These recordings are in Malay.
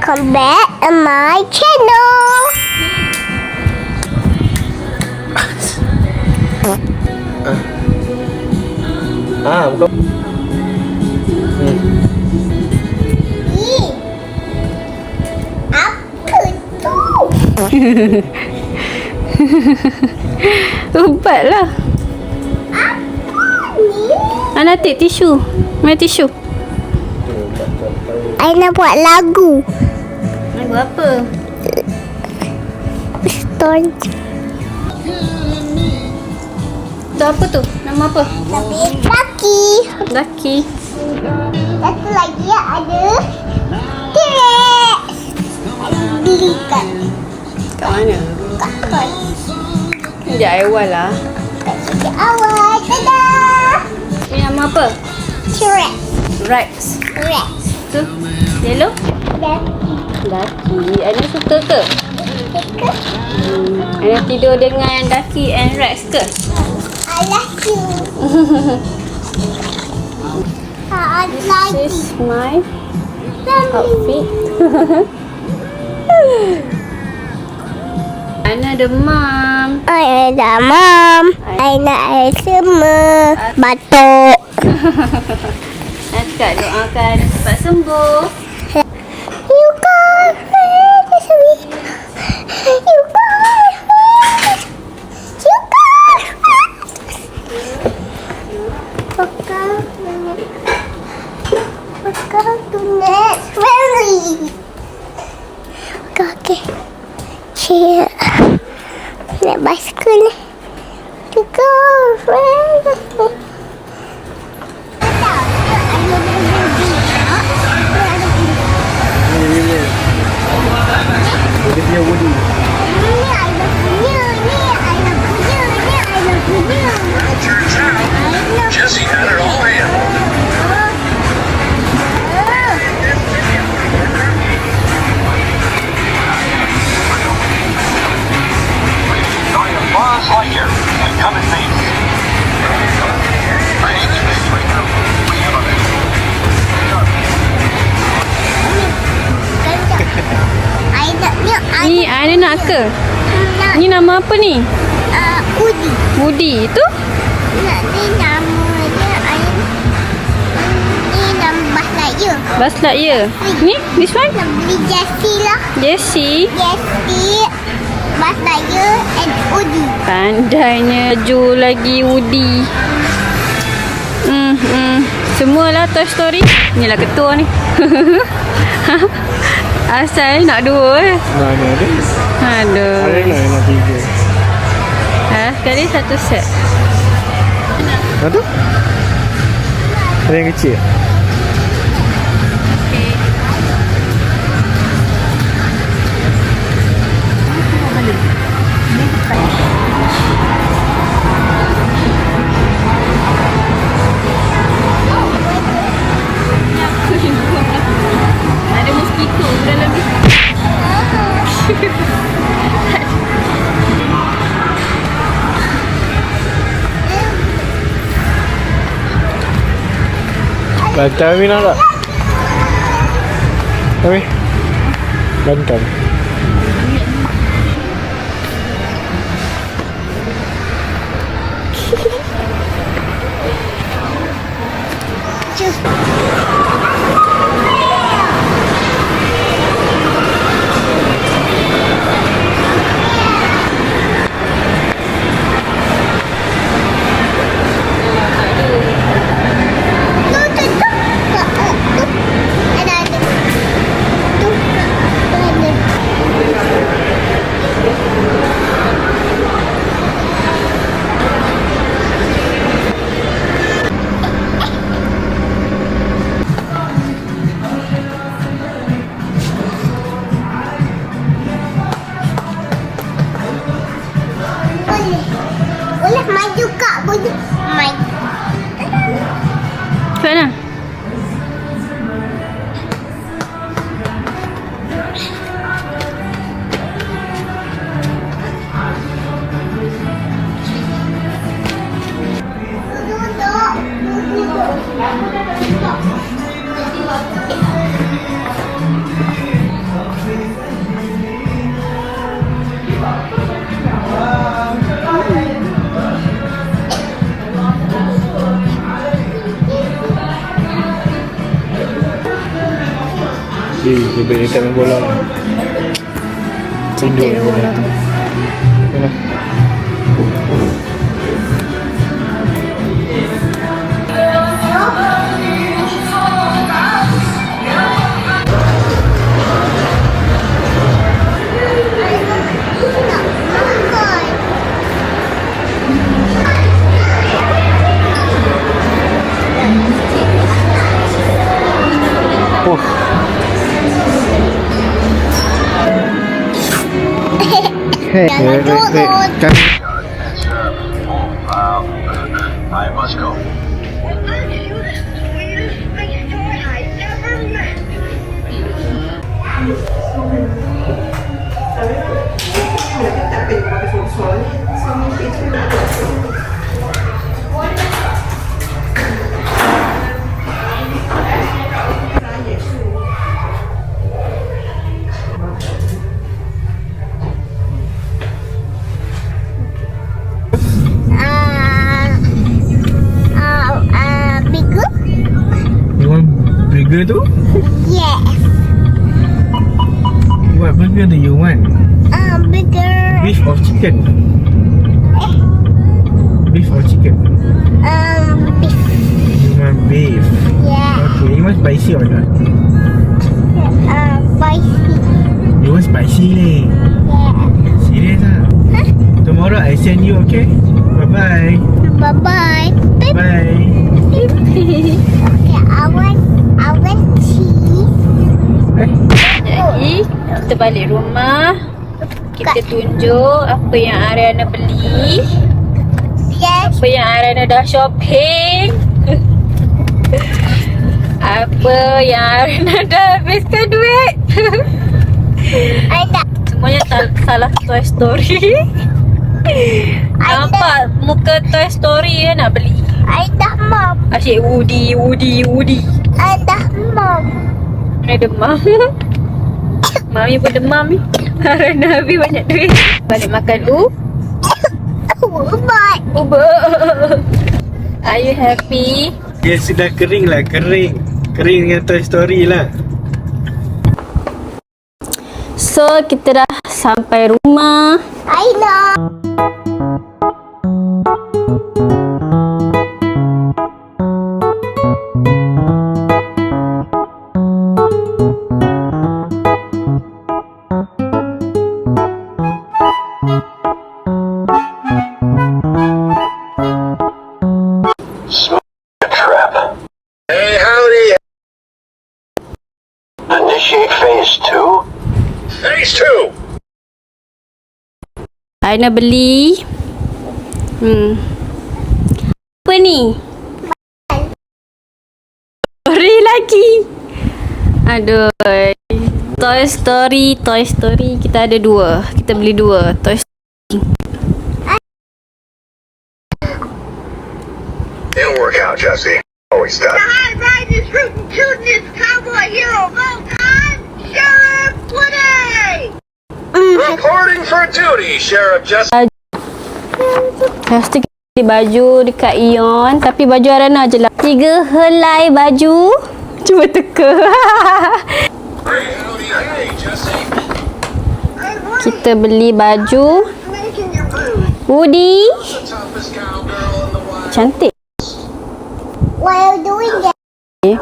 welcome back to my channel. Bukan. Ih, apa tu? Ubat lah. Apa ni? Nanti tisu. Mana tisu? I nak buat lagu. Lagu apa? Story. Tu apa tu? Nama apa? Tapi laki. Laki. Satu lagi ada T-Rex. Belikan Kat mana? kat kos. Sekejap awal lah. Kat sini awal. Dadah. Ni nama apa? T-Rex. Rex. Rex. Tu? Yellow? Laki. Laki. Ana suka ke? Suka. Ana tidur dengan Ducky and Rex ke? I like you. I like This is my you. outfit. Ana demam. I demam. I nak air semua. Batuk. Akak doakan cepat sembuh. You got me. You got me. You got me. Welcome to next family. Okay. Cheer. Naik basikal ni. To go friend. Dia punya Woody. Jesse had it all in. Join a Buzz Lightyear and come in peace. Range Space Ranger, we have a mission. Ni Ana nak ke? Ni nama apa ni? Udi. Woody tu? Nak ni nama dia ni nama Buzz Lightyear. Buzz Lightyear. Ni? This one? Nak beli Jessie lah. Jessie. Jessie, Buzz Lightyear and Udi. Pandainya laju lagi Woody. Semualah Toy Story. Inilah ketua ni. Asal nak dua Mana ada? Aduh. Ada nak tiga. Sekali satu set. Mana tu? Ada yang kecil? Ada mosquito dalam ni. Bantal Ami nak tak? Ami? Bantal. Boleh maju kak, boleh maju. Mana? Dia tak main bola. Tidur main bola. Yalah. Oh. Hey, Jangan turun. I must go. Bigger? You want burger tu? Yes. What burger do you want? Bigger. Beef or chicken? Beef or chicken? Beef. You want beef? Yeah. Okay, you want spicy or not? Spicy. You want spicy? Yeah. Serious ah? Tomorrow I send you, okay? Bye-bye. Bye-bye. Bye. Okay, I want cheese. Jadi kita balik rumah. Kita tunjuk apa yang Ariana beli. Yes. Apa yang Ariana dah shopping. Apa yang Ariana dah habiskan duit. Ada. Semuanya salah Toy Story. Nampak muka Toy Story ya nak beli. Ada mom. Asyik Woody. Ada mom. Mana demam. Mami pun demam ni. Ariana habis banyak duit. Balik makan Ubat. Uber. Are you happy? Dia sudah kering lah, kering. Kering dengan Toy Story lah. So kita dah sampai rumah. I know. Trap. Hey, howdy. Initiate phase 2. Phase 2. Aina beli. Apa ni? Story lagi. Aduh. Toy Story. Kita ada dua. Kita beli dua. Toy Story. It'll work out, Jesse. Always does. High riders rootin' tootin' this cowboy hero of all time, Sheriff Woody! Reporting for duty, Sheriff Jesse. Lepas tu kita beli baju dekat Ion. Tapi baju Ariana je lah. 3 helai baju. Cuba teka. Hey, Jesse. Kita beli baju Woody. The toughest cowgirl in the wild. Cantik. What are you doing there?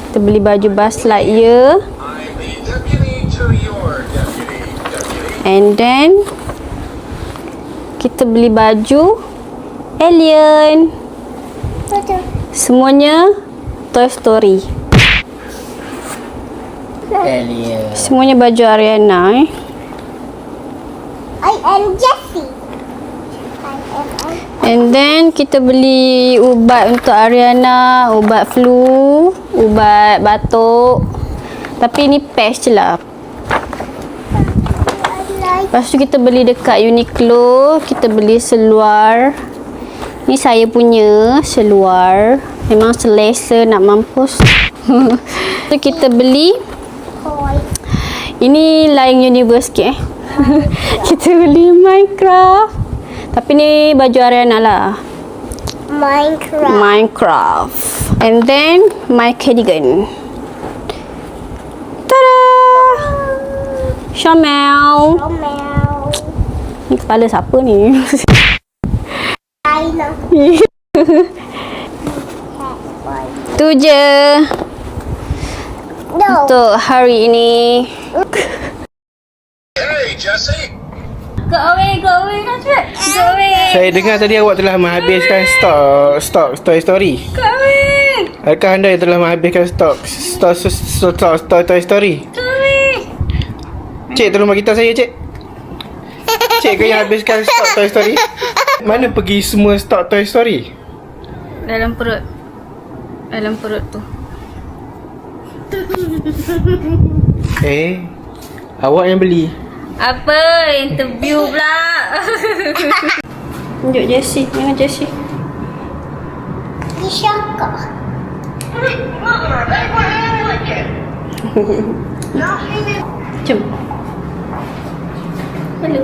Kita beli baju Buzz Lightyear. I'm the deputy to your deputy. And then kita beli baju Alien. Semuanya Toy Story. Semuanya baju Ariana I am Jessie. And then kita beli ubat untuk Ariana, ubat flu, ubat batuk. Tapi ni patch je lah. Lepas tu kita beli dekat Uniqlo, kita beli seluar. Ni saya punya seluar. Memang selesa nak mampus. So kita beli. Ini lain universe sikit Kita beli Minecraft. Tapi ni baju Ariana lah. Minecraft. And then my cardigan. Tada! Syamel. Romeo. Ni kepala siapa ni? China. Tu je No. untuk hari ini. Hey, Jesse. Go away, Nasrat. Go away. Saya dengar tadi awak telah menghabiskan stok Toy Story. Go away. Adakah anda yang telah menghabiskan stok Toy Story? Go away. Cik, tolong bagi tahu saya, Cik. Cik ke yang habiskan stok Toy Story? Mana pergi semua stok Toy Story? Dalam perut tu. Awak yang beli. Apa? Interview pula. Tunjuk Jessie. Mana Jessie? Di syaka. Jom. Hello.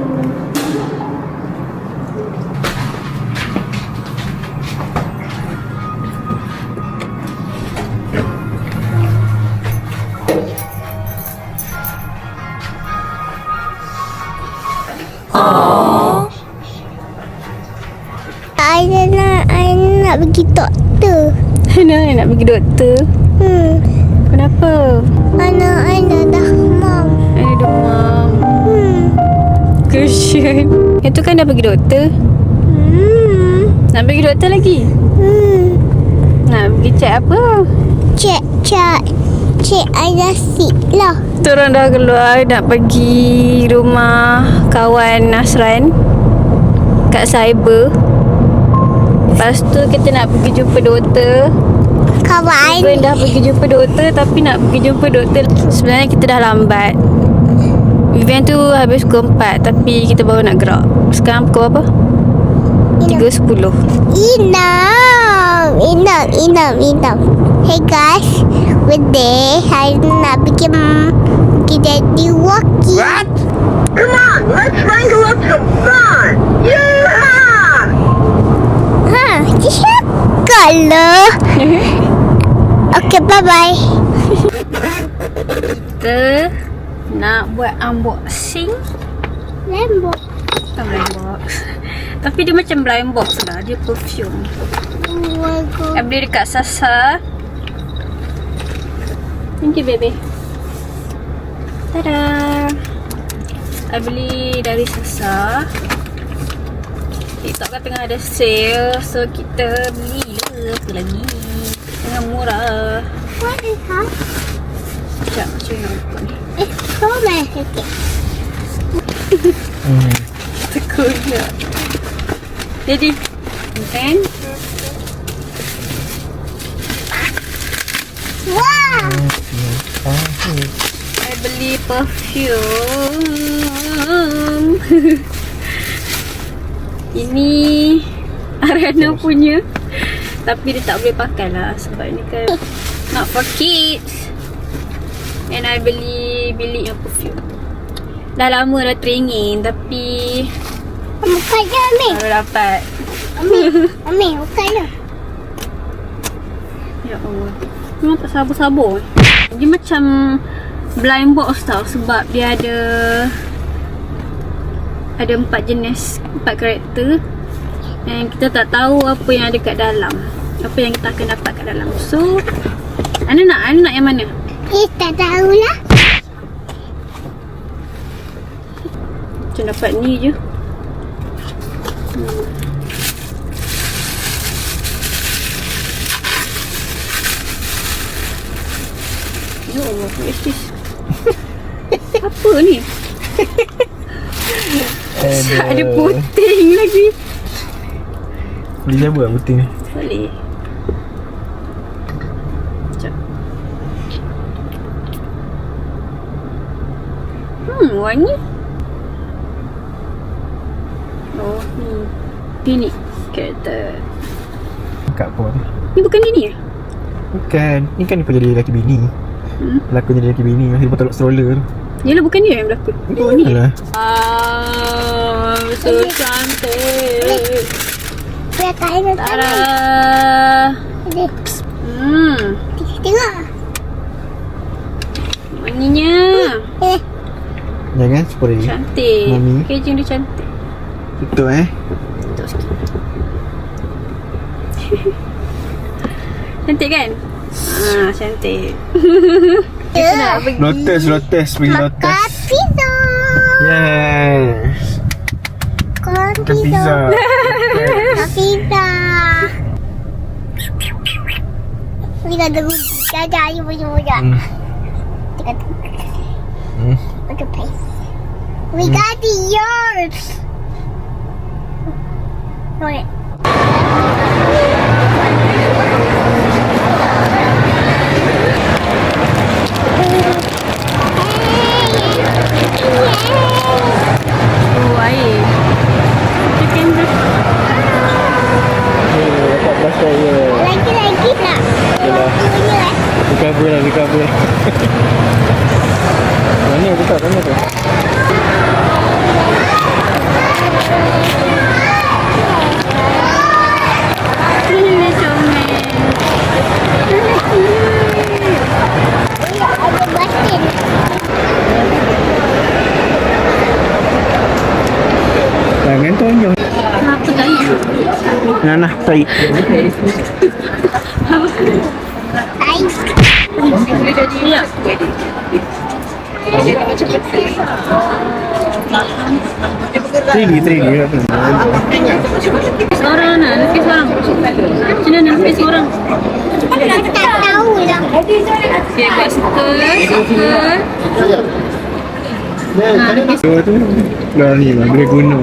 I nak pergi doktor. Nak pergi doktor. Kenapa? Anak dah demam. Demam. Kesian. Itu kan dah pergi doktor. Nak pergi doktor lagi? Nak pergi cek apa? Cek ada sik lah. Diorang dah keluar nak pergi rumah kawan Nasran kat cyber. Lepas tu kita nak pergi jumpa doktor. Kawan. Even dah pergi jumpa doktor tapi nak pergi jumpa doktor. Sebenarnya kita dah lambat. Event tu habis pukul 4 tapi kita baru nak gerak. Sekarang pukul berapa? 3.10. Inam. Hey guys, today I nak pergi jadi walkie. What? Come on, let's wrangle up some fun. Yeah! Siapa lah? Okay, bye-bye. Kita nak buat unboxing. Lembok. Bukan blind box. Tapi dia macam blind box lah. Dia perfume. Oh my god. I beli dekat Sasa. Thank you, baby. Tada! I beli dari Sasa. TikTok kan tengah ada sale. So, kita beli lah. Apa lagi? Tengah murah. What is that? Sekejap, macam mana nak buka ni? Strawberry cake. Tekut je. Jadi, kan? Wow. I beli perfume. Ini Ariana punya. Tapi dia tak boleh pakai lah. Sebab ni kan not for kids. And I beli bilik yang perfume. Dah lama dah teringin. Tapi Buka je, Amir. baru dapat. Amir, buka je. Ya Allah. Memang tak sabar-sabar. Dia macam blind box tau. Sebab dia ada 4 jenis, 4 karakter. Dan kita tak tahu apa yang ada kat dalam. Apa yang kita akan dapat kat dalam. So, Ana nak yang mana? Tak tahulah. Macam dapat ni je. Ya Allah, what is this? Apa ni? Ada puting lagi. Beli siapa lah putih ni? Boleh. Sekejap. Wangi. Oh, ni karakter. Kat pun. Ni bukan dia. Bukan. Ni kan dia jadi lelaki bini. Pelakon jadi lelaki bini. Masih lepas stroller tu. Yalah, bukan dia yang berlakon. Oh, ni. Alah. So cantik. Biar kain Tada. Ada. Tengok. Wanginya. Jangan spray. Cantik. Mami. Packaging dia cantik. Betul Tutup sikit. Cantik kan? Cantik. Kita nak pergi. Lotus pergi Makan Lotus. pizza. Yes. Makan Makan pizza. Makan pizza. We got the Look at place. We got the yards. Okay. Oh, air. Chicken tu. Dapat plastik je. Lagi lah. Recover. Mana buka sana tu? Ini comel. Ada basket. Jangan tonjol. Kenapa tak ingat? Nah, tarik. Ya. Tinggi. Seorang nak, lukis seorang. Macam mana nak lukis seorang? Tak tahu lah. Okay, buat skirt. Dua tu dah ni lah, boleh guna.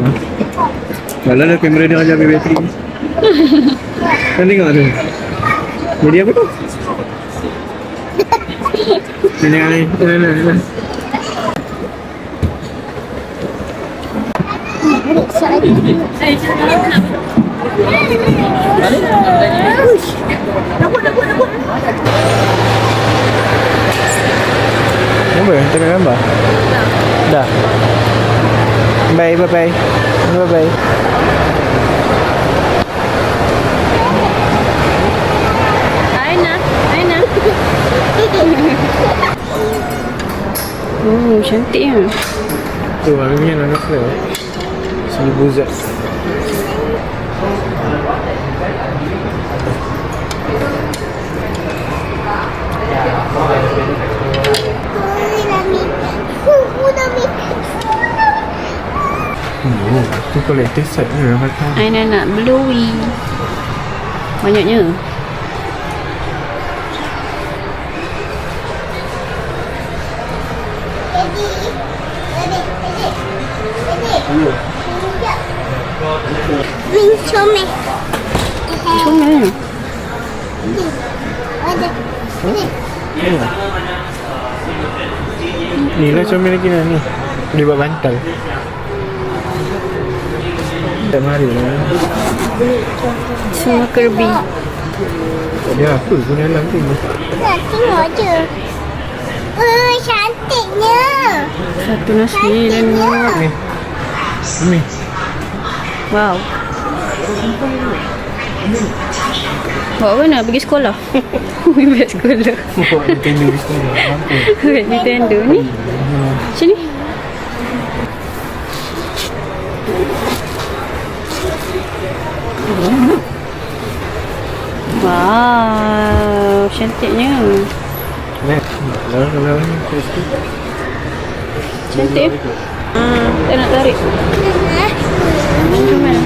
Kalau dah kamera dia ajar ambil bateri. Kan tengok tu. Jadi apa tu? Tengok ni. Apa? Tengok gambar? Dah. Bye. Aina. Cantiknya. Tu harganya nak kena. 1000 Z. Tu collector set ni ramai kan. Aina nak blowy. Banyaknya. Comel. Comel. Ni lah comel lagi lah ni. Dia buat bantal. Tak mari lah. Semua Kirby. Dia apa pun dalam tu. Nak tengok je. Cantiknya. Satu nasi dan dua. Ni. Wow. Bawa mana? Pergi sekolah? Pergi sekolah. Nintendo di sekolah. Mampu. Nintendo ni. Sini. Wow, cantiknya. Kalau ni Cantik. Tak nak tarik. Comel.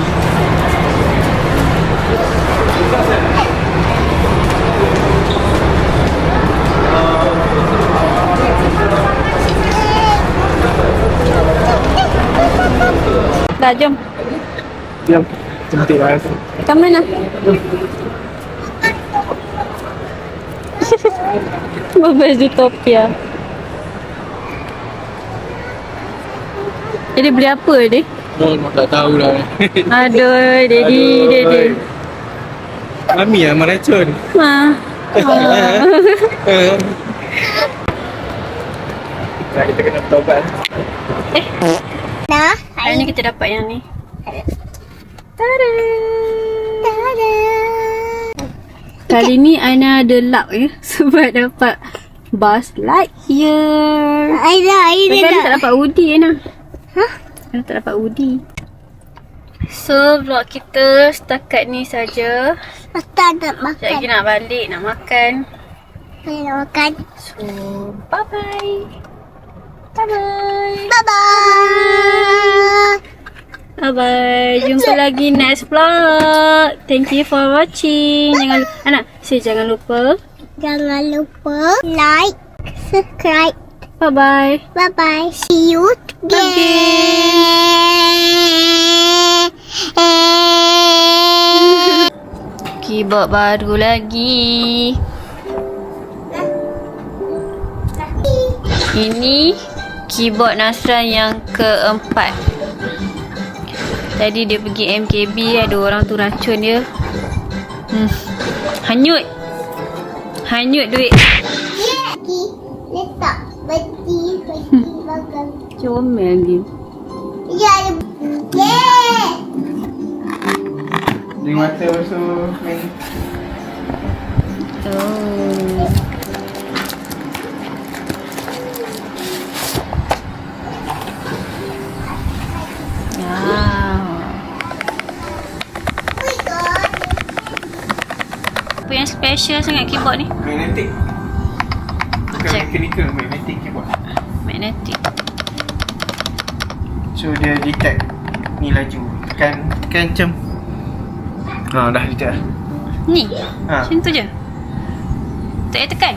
Dah, jom. diam. Cantik lah. Kat mana? Babes Utopia. Jadi beli apa ni? Oh, tak tahu lah. Aduh, Daddy. Mami lah meracun. Ma. Kita kena bertobat. Nah, Hari ni kita dapat yang ni. tada. Kali ni Aina ada luck ya sebab dapat Buzz Lightyear. Aida Tapi dah. tak dapat Woody Ana. Ana tak dapat Woody. So vlog kita setakat ni saja. Mata nak Sekejap makan. lagi nak balik nak makan. Nak makan. So bye bye. Bye bye. Bye-bye. Bye bye. Jumpa lagi next vlog. Thank you for watching. Jangan lupa Jangan lupa like, subscribe. Bye bye. Bye-bye. See you again. Keyboard baru lagi. Ini keyboard Nasran yang keempat. Tadi dia pergi MKB, ada orang tu racun dia. Hanyut. Hanyut duit. Letak beti bagang. Comel dia. Ya, yeah. Drink water also main. Oh. Apa yang special sangat keyboard ni? Magnetic. Bukan Check. mechanical, magnetic keyboard. Magnetic. So dia detect ni laju. Tekan macam. Dah detect dah. Ni? Ha. Macam tu je? Tak payah tekan?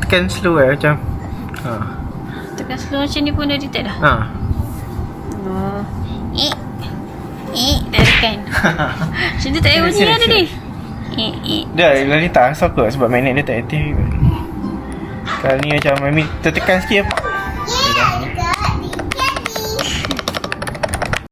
Tekan slow macam. Tekan slow macam ni pun dah detect dah? Oh. Dah tekan. Macam tu tak payah bunyi lah tadi? Dah lah ni tak asal kot sebab magnet dia tak aktif. Kalau ni macam tertekan sikit